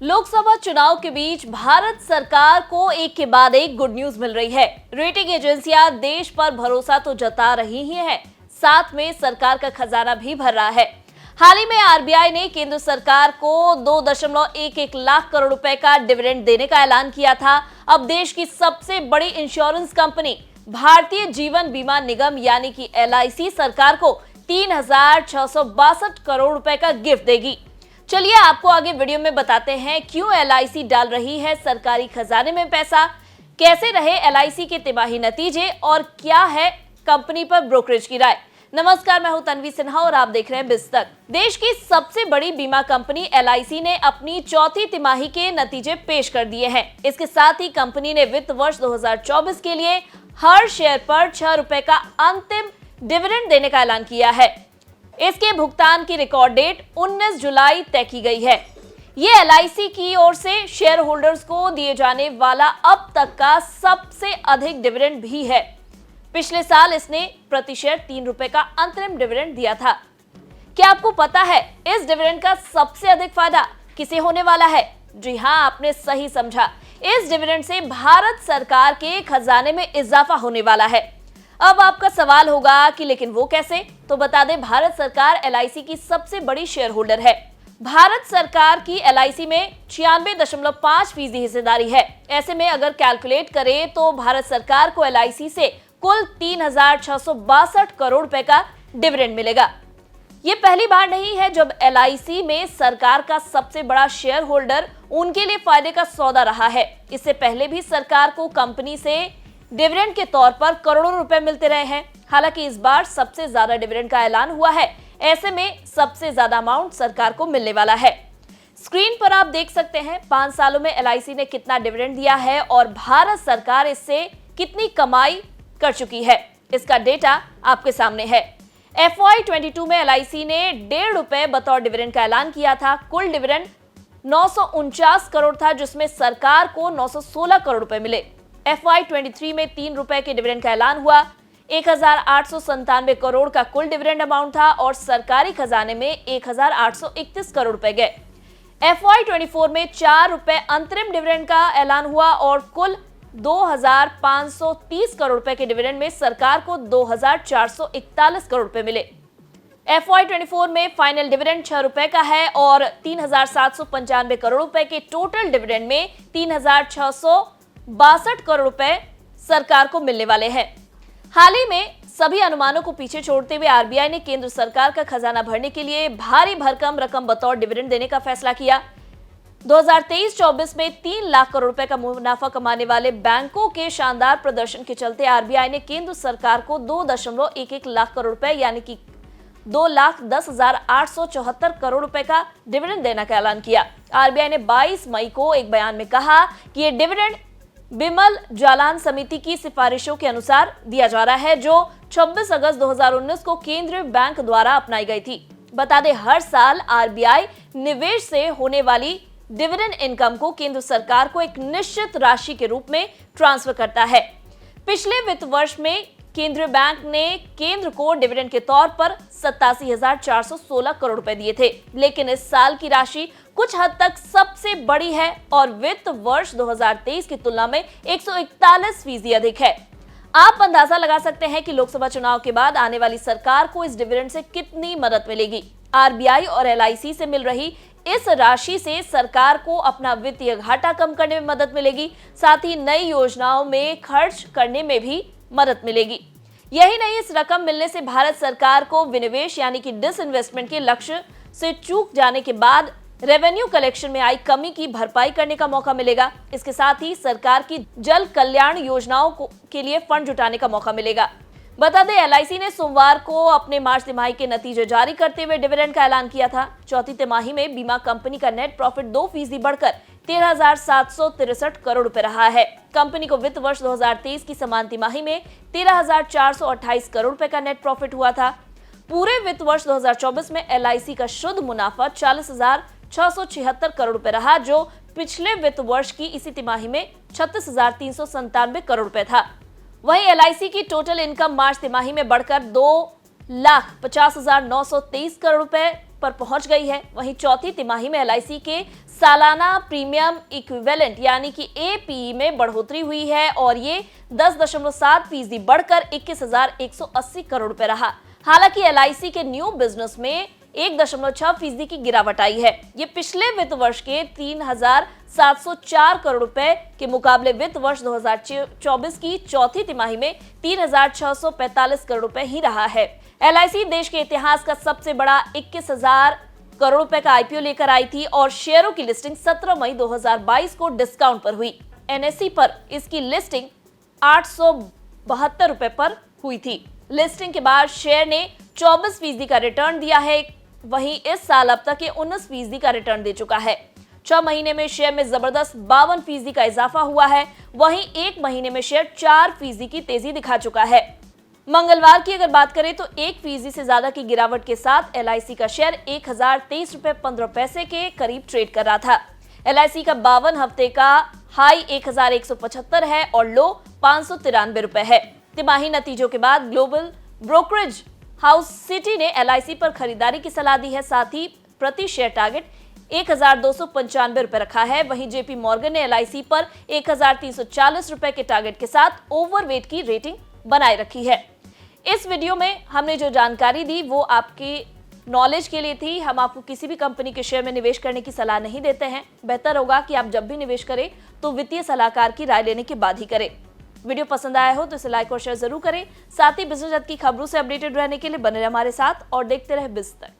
लोकसभा चुनाव के बीच भारत सरकार को एक के बाद एक गुड न्यूज मिल रही है। रेटिंग एजेंसियां देश पर भरोसा तो जता रही ही हैं, साथ में सरकार का खजाना भी भर रहा है। हाल ही में आरबीआई ने केंद्र सरकार को 2.11 लाख करोड़ रुपए का डिविडेंड देने का ऐलान किया था। अब देश की सबसे बड़ी इंश्योरेंस कंपनी भारतीय जीवन बीमा निगम यानी कि LIC सरकार को 3,662 करोड़ रुपए का गिफ्ट देगी। चलिए आपको आगे वीडियो में बताते हैं क्यों LIC डाल रही है सरकारी खजाने में पैसा, कैसे रहे LIC के तिमाही नतीजे और क्या है कंपनी पर ब्रोकरेज की राय। नमस्कार, मैं हूं तन्वी सिन्हा और आप देख रहे हैं बिज तक। देश की सबसे बड़ी बीमा कंपनी LIC ने अपनी चौथी तिमाही के नतीजे पेश कर दिए हैं। इसके साथ ही कंपनी ने वित्त वर्ष 2024 के लिए हर शेयर पर 6 रुपए का अंतिम डिविडेंड देने का ऐलान किया है। इसके भुगतान की रिकॉर्ड डेट 19 जुलाई तय की गई है। ये LIC की ओर से शेयर होल्डर्स को दिए जाने वाला अब तक का सबसे अधिक डिविडेंड भी है। पिछले साल इसने प्रति शेयर 3 रुपए का अंतरिम डिविडेंड दिया था। क्या आपको पता है इस डिविडेंड का सबसे अधिक फायदा किसे होने वाला है? जी हां, आपने सही समझा। इस डिविडेंड से भारत सरकार के खजाने में इजाफा होने वाला है। अब आपका सवाल होगा कि लेकिन वो कैसे? तो बता दें, भारत सरकार LIC की सबसे बड़ी शेयर होल्डर है। भारत सरकार की LIC में 96.5% हिस्सेदारी है। ऐसे में अगर कैलकुलेट करें तो भारत सरकार को LIC से कुल 3,662 करोड़ रुपए का डिविडेंड मिलेगा। ये पहली बार नहीं है जब LIC में सरकार का सबसे बड़ा शेयर होल्डर उनके लिए फायदे का सौदा रहा है। इससे पहले भी सरकार को कंपनी से डिविडेंड के तौर पर करोड़ों रुपए मिलते रहे हैं। हालांकि इस बार सबसे ज्यादा डिविडेंड का ऐलान हुआ है। ऐसे में सबसे ज्यादा अमाउंट सरकार को मिलने वाला है। स्क्रीन पर आप देख सकते हैं 5 सालों में LIC ने कितना डिविडेंड दिया है और भारत सरकार इससे कितनी कमाई कर चुकी है। इसका डेटा आपके सामने है। FY 22 में LIC ने 1.5 रुपए बतौर डिविडेंड का ऐलान किया था। कुल डिविडेंड 949 करोड़ था, जिसमें सरकार को 916 करोड़ रुपए मिले। FY 23 में 3 रुपए के डिविडेंड का ऐलान हुआ। 1,897 करोड़ का कुल डिविडेंड अमाउंट था और सरकारी खजाने में 1,831 करोड़ रुपए गए। FY 24 में 4 रुपए अंतरिम डिविडेंड का ऐलान हुआ और कुल 2,530 करोड़ रुपए के डिविडेंड में सरकार को 2,441 करोड़ रुपए मिले। FY 24 में फाइनल डिविडेंड 6 रुपए का है और 3,795 करोड़ रुपए के टोटल डिविडेंड में 3,662 करोड़ रुपए सरकार को मिलने वाले हैं। हाल ही में सभी अनुमानों को पीछे छोड़ते हुए आरबीआई ने केंद्र सरकार का खजाना भरने के लिए भारी भरकम रकम बतौर डिविडेंड देने का फैसला किया। 2023-24 में 3 लाख करोड़ रुपए का मुनाफा कमाने वाले बैंकों के शानदार प्रदर्शन के चलते आरबीआई ने केंद्र सरकार को 2.11 लाख करोड़ रुपए यानी कि 2,10,874 करोड़ रुपए का डिविडेंड देने का ऐलान किया। आरबीआई ने 22 मई को एक बयान में कहा कि ये डिविडेंड बिमल जालान समिति की सिफारिशों के अनुसार दिया जा रहा है, जो 26 अगस्त 2019 को केंद्रीय बैंक द्वारा अपनाई गई थी। बता दें, हर साल आरबीआई निवेश से होने वाली डिविडेंड इनकम को केंद्र सरकार को एक निश्चित राशि के रूप में ट्रांसफर करता है। पिछले वित्त वर्ष में केंद्रीय बैंक ने केंद्र को डिविडेंड के तौर पर 87,416 करोड़ रुपए दिए थे, लेकिन इस साल की राशि कुछ हद तक सबसे बड़ी है और वित्त वर्ष 2023 की तुलना में 141% अधिक है। आप अंदाजा लगा सकते हैं कि लोकसभा चुनाव के बाद आने वाली सरकार को इस डिविडेंड से कितनी मदद मिलेगी। आरबीआई और LIC से मिल रही इस राशि से सरकार को अपना वित्तीय घाटा कम करने में मदद मिलेगी, साथ ही नई योजनाओं में खर्च करने में भी मदद मिलेगी। यही नहीं, इस रकम मिलने से भारत सरकार को विनिवेश यानी कि डिसइन्वेस्टमेंट के लक्ष्य से चूक जाने के बाद रेवेन्यू कलेक्शन में आई कमी की भरपाई करने का मौका मिलेगा। इसके साथ ही सरकार की जल कल्याण योजनाओं के लिए फंड जुटाने का मौका मिलेगा। बता दें, LIC ने सोमवार को अपने मार्च तिमाही के नतीजे जारी करते हुए डिविडेंड का ऐलान किया था। चौथी तिमाही में बीमा कंपनी का नेट प्रॉफिट 2% बढ़कर 13,763 करोड़ रुपए रहा है। कंपनी को वित्त वर्ष 2023 की समान तिमाही में 13,428 करोड़ रुपए का नेट प्रॉफिट हुआ था। पूरे वित्त वर्ष 2024 में LIC का शुद्ध मुनाफा 40,676 करोड़ रुपए रहा, जो पिछले वित्त वर्ष की इसी तिमाही में 36,397 करोड़ रुपए था। वहीं LIC की टोटल इनकम मार्च तिमाही में बढ़कर 2,50,923 करोड़ रुपए पर पहुंच गई है। वहीं चौथी तिमाही में LIC के सालाना प्रीमियम इक्विवेलेंट यानी कि एपीई में बढ़ोतरी हुई है और ये 10.7% बढ़कर 21,180 करोड़ रुपए रहा। हालांकि एलआईसी के न्यू बिजनेस में 1.6% की गिरावट आई है। ये पिछले वित्त वर्ष के 3,704 करोड़ रुपए के मुकाबले वित्त वर्ष 2024 की चौथी तिमाही में 3,645 करोड़ रुपए ही रहा है। एलआईसी देश के इतिहास का सबसे बड़ा 21,000 करोड़ रुपए का आईपीओ लेकर आई थी और शेयरों की लिस्टिंग 17 मई 2022 को डिस्काउंट पर हुई। एनएसई पर इसकी लिस्टिंग 872 रुपए पर हुई थी। लिस्टिंग के बाद शेयर ने 24% का रिटर्न दिया है। वहीं इस साल अब तक ये 19% का रिटर्न दे चुका है। 6 महीने में शेयर में जबरदस्त 52% का इजाफा हुआ है। वहीं 1 महीने में शेयर 4% की तेजी दिखा चुका है। मंगलवार की अगर बात करें तो 1% से ज्यादा की गिरावट के साथ एलआईसी का शेयर 1,023.15 के करीब ट्रेड कर रहा था। एलआईसी का 52 हफ्ते का हाई 1,175 है और लो 593 रुपए है। तिमाही नतीजों के बाद ग्लोबल ब्रोकरेज हाउस सिटी ने एलआईसी पर खरीदारी की सलाह दी है। साथ ही प्रति शेयर टारगेट 1,295 रुपए रखा है। वहीं जेपी मॉर्गन ने एलआईसी पर 1,340 रुपए के टारगेट के साथ ओवरवेट की रेटिंग बनाए रखी है। इस वीडियो में हमने जो जानकारी दी वो आपके नॉलेज के लिए थी। हम आपको किसी भी कंपनी के शेयर में निवेश करने की सलाह नहीं देते हैं। बेहतर होगा कि आप जब भी निवेश करें तो वित्तीय सलाहकार की राय लेने के बाद ही करें। वीडियो पसंद आया हो तो इसे लाइक और शेयर जरूर करें। साथ ही बिजनेस जगत की खबरों से अपडेटेड रहने के लिए बने रहे हमारे साथ और देखते रहे बिज़ तक।